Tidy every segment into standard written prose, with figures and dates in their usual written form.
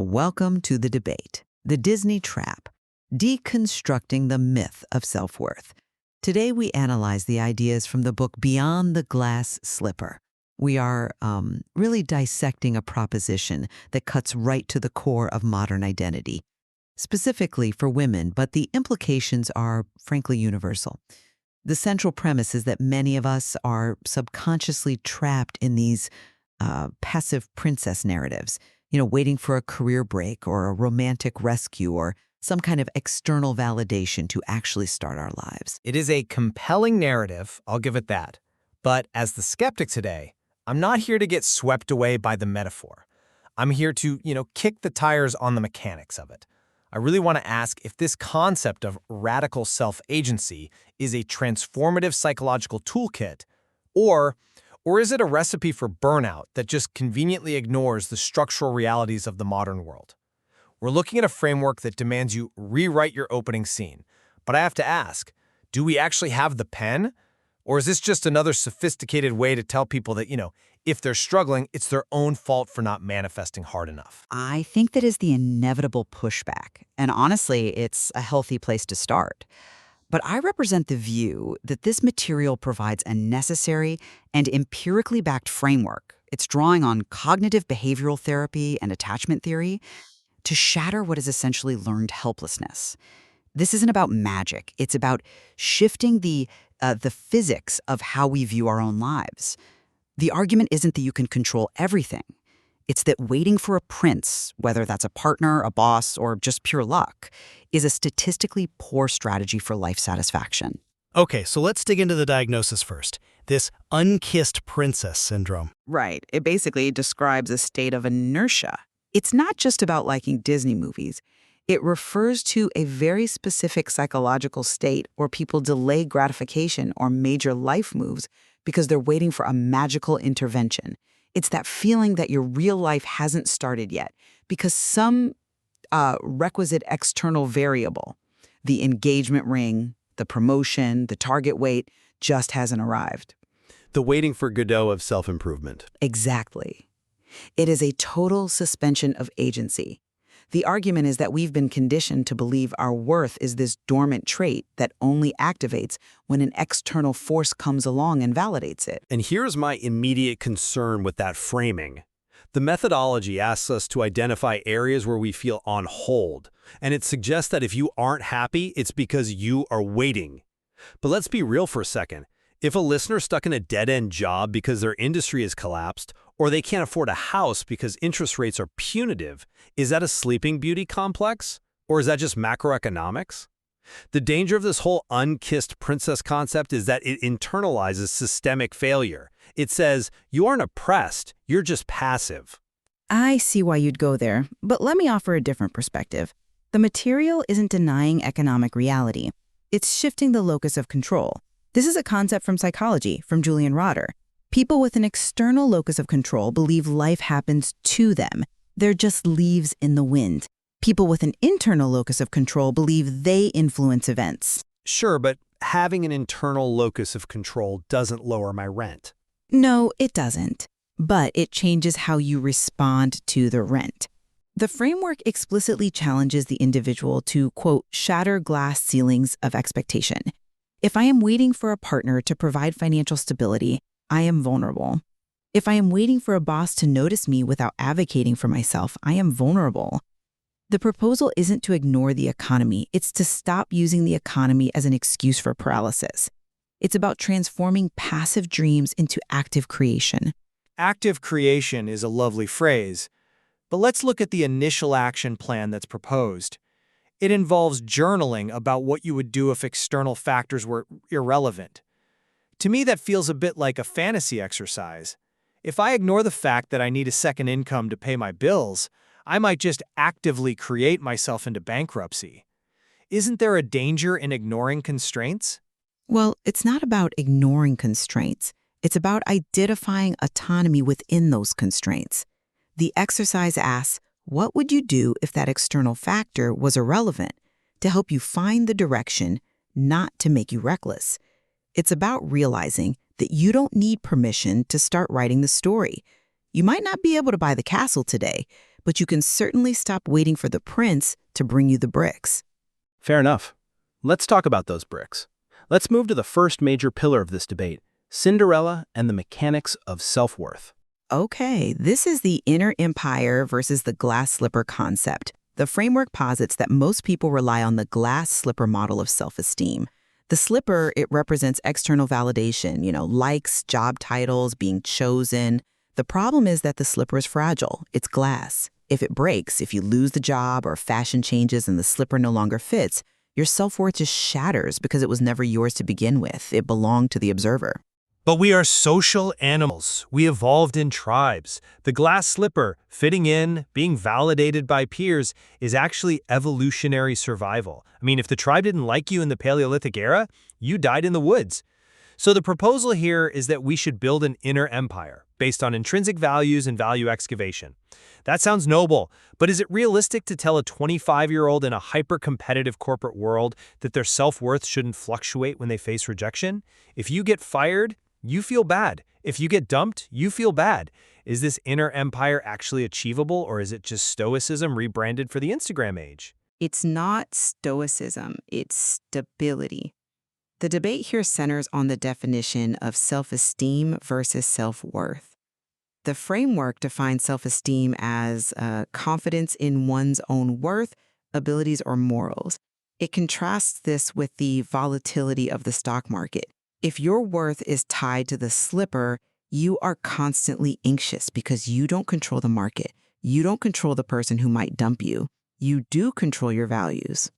Welcome to the debate, the Disney trap, deconstructing the myth of self-worth. Today we analyze the ideas from the book Beyond the Glass Slipper. We are really dissecting a proposition that cuts right to the core of modern identity, specifically for women, but the implications are frankly universal. The central premise is that many of us are subconsciously trapped in these passive princess narratives, waiting for a career break or a romantic rescue or some kind of external validation to actually start our lives. It is a compelling narrative, I'll give it that. But as the skeptic today, I'm not here to get swept away by the metaphor. I'm here to, kick the tires on the mechanics of it. I really want to ask if this concept of radical self-agency is a transformative psychological toolkit, or is it a recipe for burnout that just conveniently ignores the structural realities of the modern world? We're looking at a framework that demands you rewrite your opening scene. But I have to ask, do we actually have the pen? Or is this just another sophisticated way to tell people that, if they're struggling, it's their own fault for not manifesting hard enough? I think that is the inevitable pushback. And honestly, it's a healthy place to start. But I represent the view that this material provides a necessary and empirically backed framework. It's drawing on cognitive behavioral therapy and attachment theory to shatter what is essentially learned helplessness. This isn't about magic. It's about shifting the physics of how we view our own lives. The argument isn't that you can control everything. It's that waiting for a prince, whether that's a partner, a boss, or just pure luck, is a statistically poor strategy for life satisfaction. Okay, so let's dig into the diagnosis first. This unkissed princess syndrome. Right. It basically describes a state of inertia. It's not just about liking Disney movies. It refers to a very specific psychological state where people delay gratification or major life moves because they're waiting for a magical intervention. It's that feeling that your real life hasn't started yet because some requisite external variable, the engagement ring, the promotion, the target weight, just hasn't arrived. The waiting for Godot of self-improvement. Exactly. It is a total suspension of agency. The argument is that we've been conditioned to believe our worth is this dormant trait that only activates when an external force comes along and validates it. And here's my immediate concern with that framing. The methodology asks us to identify areas where we feel on hold, and it suggests that if you aren't happy, it's because you are waiting. But let's be real for a second. If a listener's stuck in a dead-end job because their industry has collapsed, or they can't afford a house because interest rates are punitive, is that a sleeping beauty complex? Or is that just macroeconomics? The danger of this whole unkissed princess concept is that it internalizes systemic failure. It says, you aren't oppressed, you're just passive. I see why you'd go there, but let me offer a different perspective. The material isn't denying economic reality. It's shifting the locus of control. This is a concept from psychology, from Julian Rotter. People with an external locus of control believe life happens to them. They're just leaves in the wind. People with an internal locus of control believe they influence events. Sure, but having an internal locus of control doesn't lower my rent. No, it doesn't. But it changes how you respond to the rent. The framework explicitly challenges the individual to, quote, shatter glass ceilings of expectation. If I am waiting for a partner to provide financial stability, I am vulnerable. If I am waiting for a boss to notice me without advocating for myself, I am vulnerable. The proposal isn't to ignore the economy, it's to stop using the economy as an excuse for paralysis. It's about transforming passive dreams into active creation. Active creation is a lovely phrase, but let's look at the initial action plan that's proposed. It involves journaling about what you would do if external factors were irrelevant. To me, that feels a bit like a fantasy exercise. If I ignore the fact that I need a second income to pay my bills, I might just actively create myself into bankruptcy. Isn't there a danger in ignoring constraints? Well, it's not about ignoring constraints. It's about identifying autonomy within those constraints. The exercise asks, what would you do if that external factor was irrelevant, to help you find the direction, not to make you reckless? It's about realizing that you don't need permission to start writing the story. You might not be able to buy the castle today, but you can certainly stop waiting for the prince to bring you the bricks. Fair enough. Let's talk about those bricks. Let's move to the first major pillar of this debate, Cinderella and the mechanics of self-worth. Okay, this is the inner empire versus the glass slipper concept. The framework posits that most people rely on the glass slipper model of self-esteem. The slipper, it represents external validation, likes, job titles, being chosen. The problem is that the slipper is fragile. It's glass. If it breaks, if you lose the job or fashion changes and the slipper no longer fits, your self-worth just shatters because it was never yours to begin with. It belonged to the observer. But we are social animals. We evolved in tribes. The glass slipper, fitting in, being validated by peers, is actually evolutionary survival. I mean, if the tribe didn't like you in the Paleolithic era, you died in the woods. So the proposal here is that we should build an inner empire based on intrinsic values and value excavation. That sounds noble, but is it realistic to tell a 25-year-old in a hyper-competitive corporate world that their self-worth shouldn't fluctuate when they face rejection? If you get fired, you feel bad. If you get dumped, you feel bad. Is this inner empire actually achievable, or is it just stoicism rebranded for the Instagram age? It's not stoicism, it's stability. The debate here centers on the definition of self-esteem versus self-worth. The framework defines self-esteem as confidence in one's own worth, abilities, or morals. It contrasts this with the volatility of the stock market. If your worth is tied to the slipper, you are constantly anxious because you don't control the market. You don't control the person who might dump you. You do control your values.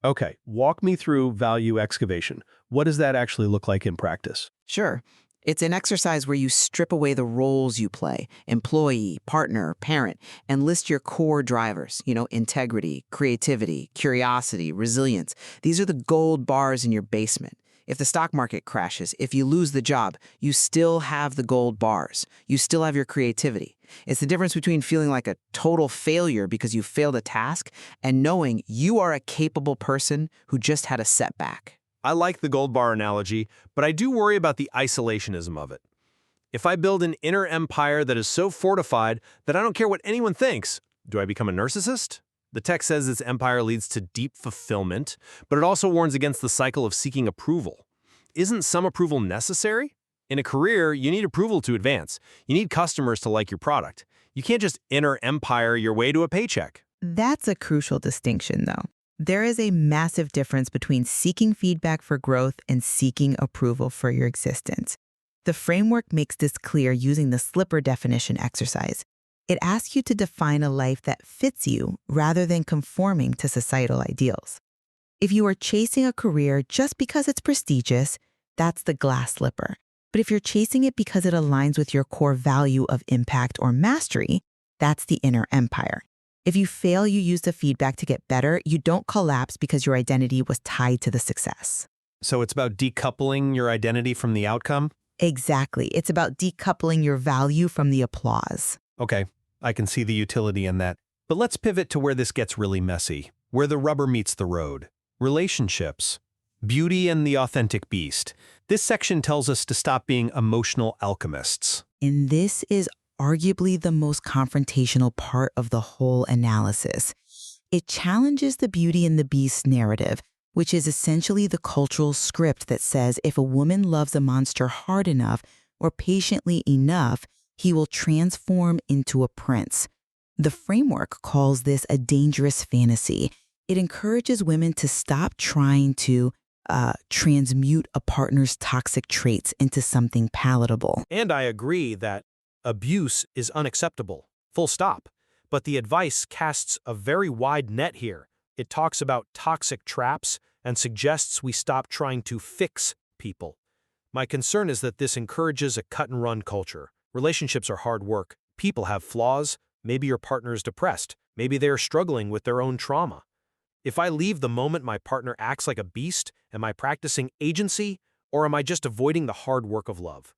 Okay, walk me through value excavation. What does that actually look like in practice? Sure. It's an exercise where you strip away the roles you play, employee, partner, parent, and list your core drivers, integrity, creativity, curiosity, resilience. These are the gold bars in your basement. If the stock market crashes, if you lose the job, you still have the gold bars. You still have your creativity. It's the difference between feeling like a total failure because you failed a task and knowing you are a capable person who just had a setback. I like the gold bar analogy, but I do worry about the isolationism of it. If I build an inner empire that is so fortified that I don't care what anyone thinks, do I become a narcissist? The text says this empire leads to deep fulfillment, but it also warns against the cycle of seeking approval. Isn't some approval necessary? In a career, you need approval to advance. You need customers to like your product. You can't just inner empire your way to a paycheck. That's a crucial distinction, though. There is a massive difference between seeking feedback for growth and seeking approval for your existence. The framework makes this clear using the slipper definition exercise. It asks you to define a life that fits you rather than conforming to societal ideals. If you are chasing a career just because it's prestigious, that's the glass slipper. But if you're chasing it because it aligns with your core value of impact or mastery, that's the inner empire. If you fail, you use the feedback to get better. You don't collapse because your identity was tied to the success. So it's about decoupling your identity from the outcome? Exactly. It's about decoupling your value from the applause. Okay, I can see the utility in that. But let's pivot to where this gets really messy, where the rubber meets the road. Relationships. Beauty and the authentic beast. This section tells us to stop being emotional alchemists. And this is arguably the most confrontational part of the whole analysis. It challenges the Beauty and the Beast narrative, which is essentially the cultural script that says if a woman loves a monster hard enough or patiently enough, he will transform into a prince. The framework calls this a dangerous fantasy. It encourages women to stop trying to transmute a partner's toxic traits into something palatable. And I agree that abuse is unacceptable, full stop. But the advice casts a very wide net here. It talks about toxic traps and suggests we stop trying to fix people. My concern is that this encourages a cut-and-run culture. Relationships are hard work. People have flaws. Maybe your partner is depressed. Maybe they are struggling with their own trauma. If I leave the moment my partner acts like a beast, am I practicing agency, or am I just avoiding the hard work of love?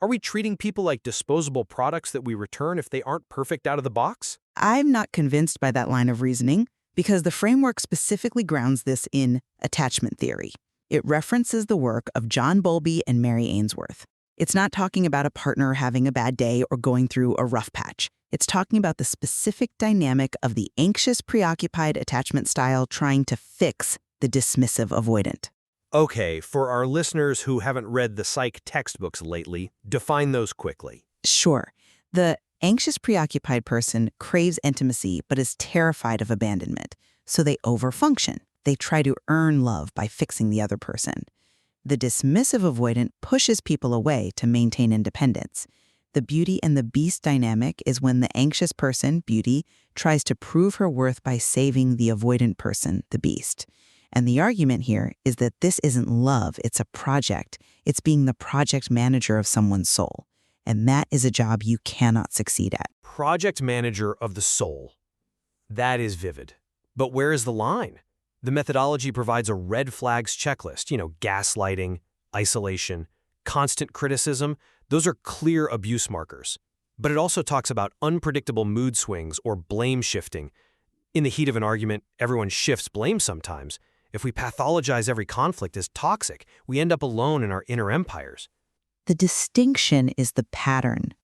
Are we treating people like disposable products that we return if they aren't perfect out of the box? I'm not convinced by that line of reasoning because the framework specifically grounds this in attachment theory. It references the work of John Bowlby and Mary Ainsworth. It's not talking about a partner having a bad day or going through a rough patch. It's talking about the specific dynamic of the anxious, preoccupied attachment style trying to fix the dismissive avoidant. Okay, for our listeners who haven't read the psych textbooks lately, define those quickly. Sure, the anxious, preoccupied person craves intimacy but is terrified of abandonment, so they overfunction. They try to earn love by fixing the other person. The dismissive avoidant pushes people away to maintain independence. The Beauty and the Beast dynamic is when the anxious person, Beauty, tries to prove her worth by saving the avoidant person, the Beast. And the argument here is that this isn't love, it's a project. It's being the project manager of someone's soul. And that is a job you cannot succeed at. Project manager of the soul. That is vivid. But where is the line? The methodology provides a red flags checklist, gaslighting, isolation, constant criticism. Those are clear abuse markers. But it also talks about unpredictable mood swings or blame shifting. In the heat of an argument, everyone shifts blame sometimes. If we pathologize every conflict as toxic, we end up alone in our inner empires. The distinction is the pattern.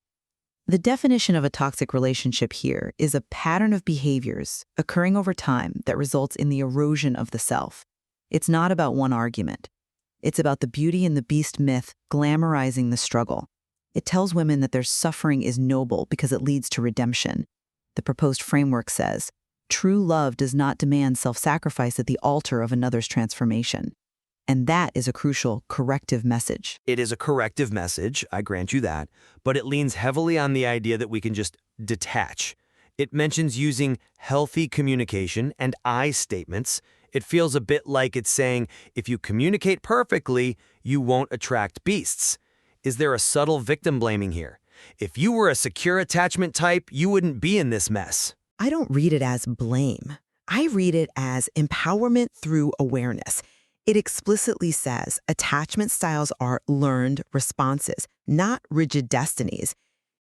The definition of a toxic relationship here is a pattern of behaviors occurring over time that results in the erosion of the self. It's not about one argument. It's about the Beauty and the Beast myth glamorizing the struggle. It tells women that their suffering is noble because it leads to redemption. The proposed framework says, true love does not demand self-sacrifice at the altar of another's transformation. And that is a crucial corrective message. It is a corrective message, I grant you that, but it leans heavily on the idea that we can just detach. It mentions using healthy communication and I statements. It feels a bit like it's saying, if you communicate perfectly, you won't attract beasts. Is there a subtle victim blaming here? If you were a secure attachment type, you wouldn't be in this mess. I don't read it as blame. I read it as empowerment through awareness. It explicitly says attachment styles are learned responses, not rigid destinies.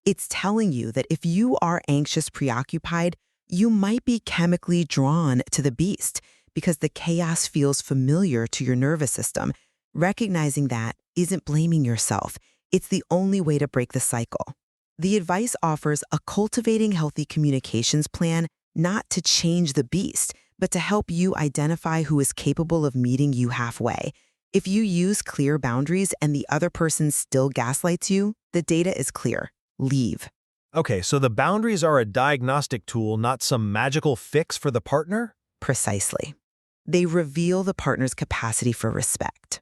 It's telling you that if you are anxious, preoccupied, you might be chemically drawn to the beast because the chaos feels familiar to your nervous system. Recognizing that isn't blaming yourself. It's the only way to break the cycle. The advice offers a cultivating healthy communications plan, not to change the beast, but to help you identify who is capable of meeting you halfway. If you use clear boundaries and the other person still gaslights you, the data is clear. Leave. Okay, so the boundaries are a diagnostic tool, not some magical fix for the partner? Precisely. They reveal the partner's capacity for respect.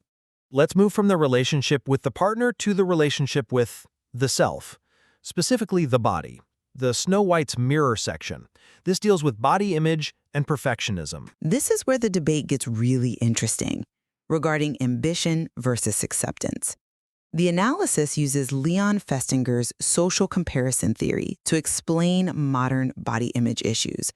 Let's move from the relationship with the partner to the relationship with the self, specifically the body. The Snow White's mirror section. This deals with body image and perfectionism. This is where the debate gets really interesting, regarding ambition versus acceptance. The analysis uses Leon Festinger's social comparison theory to explain modern body image issues.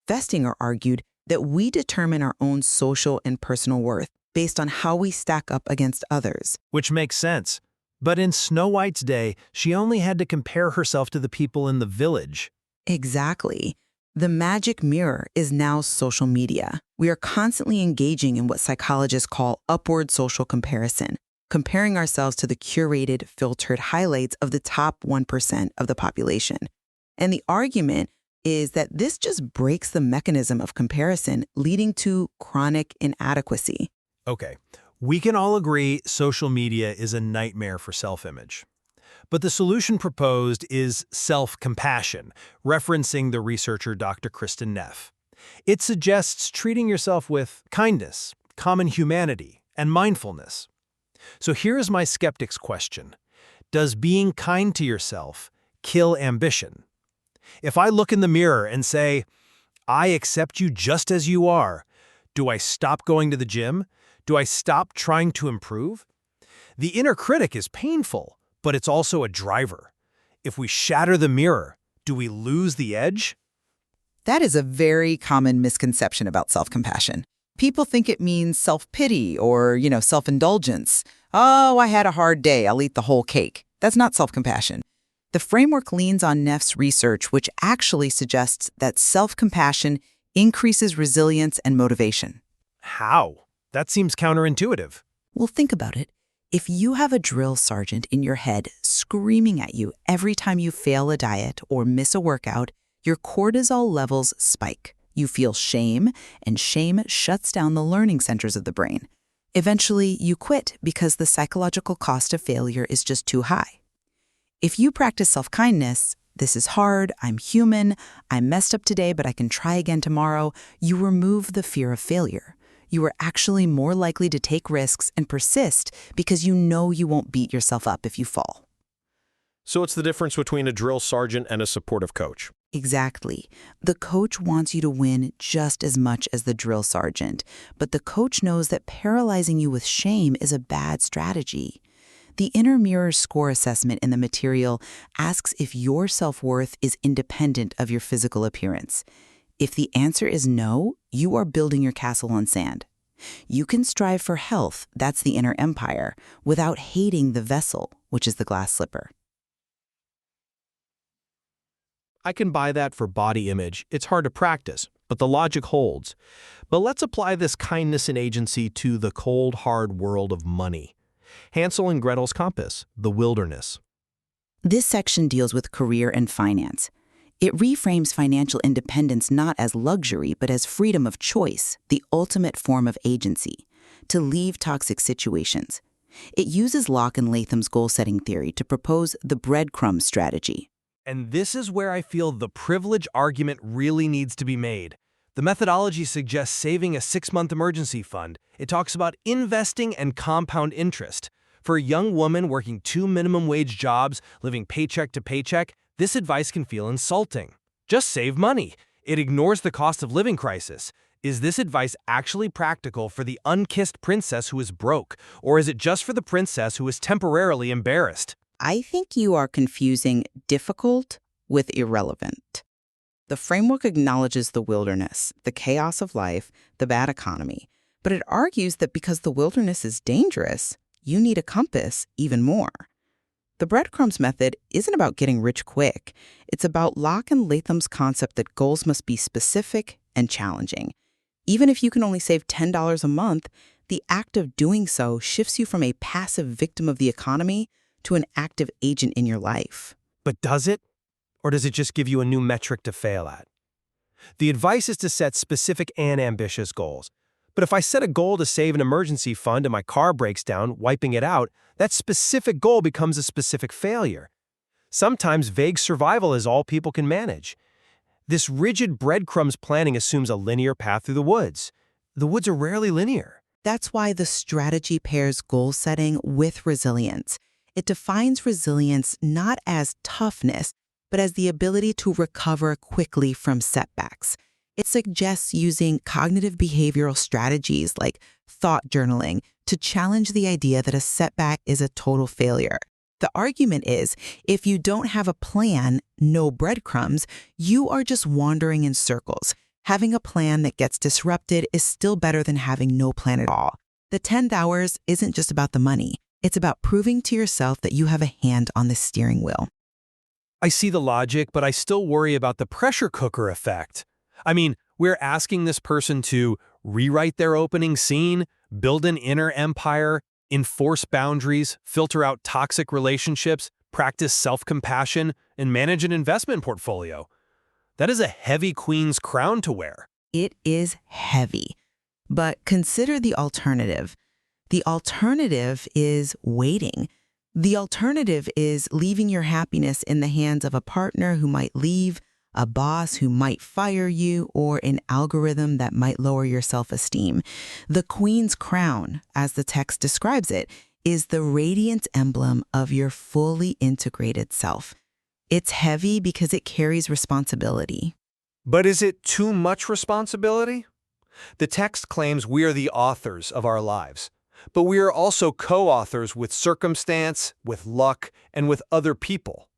Festinger argued that we determine our own social and personal worth based on how we stack up against others. Which makes sense. But in Snow White's day, she only had to compare herself to the people in the village. Exactly. The magic mirror is now social media. We are constantly engaging in what psychologists call upward social comparison, comparing ourselves to the curated, filtered highlights of the top 1% of the population. And the argument is that this just breaks the mechanism of comparison, leading to chronic inadequacy. Okay, we can all agree social media is a nightmare for self-image. But the solution proposed is self-compassion, referencing the researcher Dr. Kristen Neff. It suggests treating yourself with kindness, common humanity, and mindfulness. So here is my skeptic's question. Does being kind to yourself kill ambition? If I look in the mirror and say, I accept you just as you are, do I stop going to the gym? Do I stop trying to improve? The inner critic is painful, but it's also a driver. If we shatter the mirror, do we lose the edge? That is a very common misconception about self-compassion. People think it means self-pity or, self-indulgence. Oh, I had a hard day, I'll eat the whole cake. That's not self-compassion. The framework leans on Neff's research, which actually suggests that self-compassion increases resilience and motivation. How? That seems counterintuitive. Well, think about it. If you have a drill sergeant in your head screaming at you every time you fail a diet or miss a workout, your cortisol levels spike. You feel shame, and shame shuts down the learning centers of the brain. Eventually, you quit because the psychological cost of failure is just too high. If you practice self-kindness, this is hard, I'm human, I messed up today, but I can try again tomorrow, you remove the fear of failure. You are actually more likely to take risks and persist because you know you won't beat yourself up if you fall. So it's the difference between a drill sergeant and a supportive coach. Exactly. The coach wants you to win just as much as the drill sergeant, but the coach knows that paralyzing you with shame is a bad strategy. The Inner Mirror score assessment in the material asks if your self-worth is independent of your physical appearance. If the answer is no, you are building your castle on sand. You can strive for health, that's the inner empire, without hating the vessel, which is the glass slipper. I can buy that for body image. It's hard to practice, but the logic holds. But let's apply this kindness and agency to the cold, hard world of money. Hansel and Gretel's compass, the wilderness. This section deals with career and finance. It reframes financial independence not as luxury, but as freedom of choice, the ultimate form of agency, to leave toxic situations. It uses Locke and Latham's goal-setting theory to propose the breadcrumb strategy. And this is where I feel the privilege argument really needs to be made. The methodology suggests saving a 6-month emergency fund. It talks about investing and compound interest. For a young woman working 2 minimum wage jobs, living paycheck to paycheck, this advice can feel insulting. Just save money. It ignores the cost of living crisis. Is this advice actually practical for the unkissed princess who is broke, or is it just for the princess who is temporarily embarrassed? I think you are confusing difficult with irrelevant. The framework acknowledges the wilderness, the chaos of life, the bad economy, but it argues that because the wilderness is dangerous, you need a compass even more. The breadcrumbs method isn't about getting rich quick. It's about Locke and Latham's concept that goals must be specific and challenging. Even if you can only save $10 a month, the act of doing so shifts you from a passive victim of the economy to an active agent in your life. But does it? Or does it just give you a new metric to fail at? The advice is to set specific and ambitious goals. But if I set a goal to save an emergency fund and my car breaks down, wiping it out, that specific goal becomes a specific failure. Sometimes vague survival is all people can manage. This rigid breadcrumbs planning assumes a linear path through the woods. The woods are rarely linear. That's why the strategy pairs goal setting with resilience. It defines resilience not as toughness, but as the ability to recover quickly from setbacks. It suggests using cognitive behavioral strategies like thought journaling to challenge the idea that a setback is a total failure. The argument is, if you don't have a plan, no breadcrumbs, you are just wandering in circles. Having a plan that gets disrupted is still better than having no plan at all. The 10 hours isn't just about the money. It's about proving to yourself that you have a hand on the steering wheel. I see the logic, but I still worry about the pressure cooker effect. I mean, we're asking this person to rewrite their opening scene, build an inner empire, enforce boundaries, filter out toxic relationships, practice self-compassion, and manage an investment portfolio. That is a heavy queen's crown to wear. It is heavy. But consider the alternative. The alternative is waiting. The alternative is leaving your happiness in the hands of a partner who might leave, a boss who might fire you, or an algorithm that might lower your self-esteem. The queen's crown, as the text describes it, is the radiant emblem of your fully integrated self. It's heavy because it carries responsibility. But is it too much responsibility? The text claims we are the authors of our lives. But we are also co-authors with circumstance, with luck, and with other people.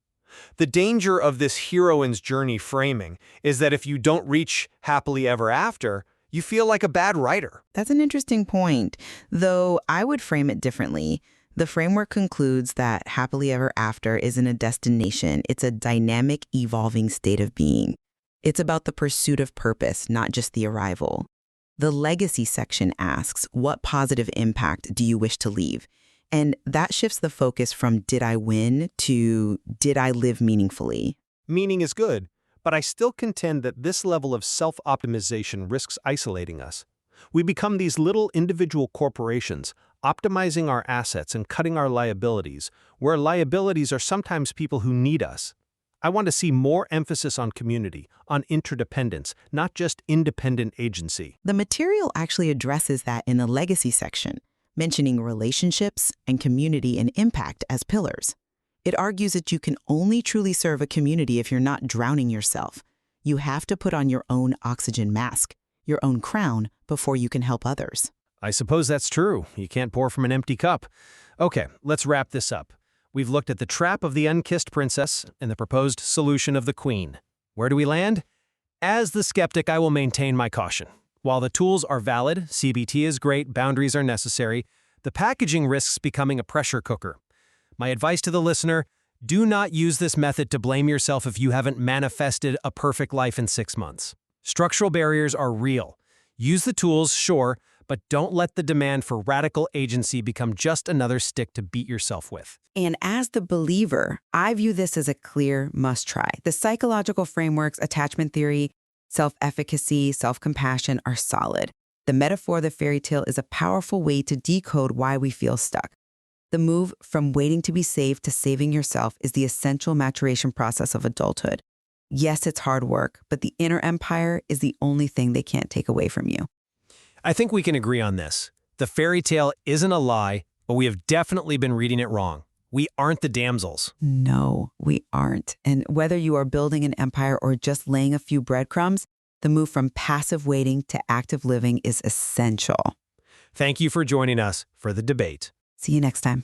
The danger of this heroine's journey framing is that if you don't reach happily ever after, you feel like a bad writer. That's an interesting point, though I would frame it differently. The framework concludes that happily ever after isn't a destination, it's a dynamic, evolving state of being. It's about the pursuit of purpose, not just the arrival. The legacy section asks, what positive impact do you wish to leave? And that shifts the focus from did I win to did I live meaningfully? Meaning is good, but I still contend that this level of self-optimization risks isolating us. We become these little individual corporations, optimizing our assets and cutting our liabilities, where liabilities are sometimes people who need us. I want to see more emphasis on community, on interdependence, not just independent agency. The material actually addresses that in the legacy section, mentioning relationships and community and impact as pillars. It argues that you can only truly serve a community if you're not drowning yourself. You have to put on your own oxygen mask, your own crown, before you can help others. I suppose that's true. You can't pour from an empty cup. Okay, let's wrap this up. We've looked at the trap of the unkissed princess and the proposed solution of the queen. Where do we land? As the skeptic, I will maintain my caution. While the tools are valid, CBT is great, boundaries are necessary, the packaging risks becoming a pressure cooker. My advice to the listener, do not use this method to blame yourself if you haven't manifested a perfect life in 6 months. Structural barriers are real. Use the tools, sure, but don't let the demand for radical agency become just another stick to beat yourself with. And as the believer, I view this as a clear must-try. The psychological frameworks, attachment theory, self-efficacy, self-compassion are solid. The metaphor of the fairy tale is a powerful way to decode why we feel stuck. The move from waiting to be saved to saving yourself is the essential maturation process of adulthood. Yes, it's hard work, but the inner empire is the only thing they can't take away from you. I think we can agree on this. The fairy tale isn't a lie, but we have definitely been reading it wrong. We aren't the damsels. No, we aren't. And whether you are building an empire or just laying a few breadcrumbs, the move from passive waiting to active living is essential. Thank you for joining us for the debate. See you next time.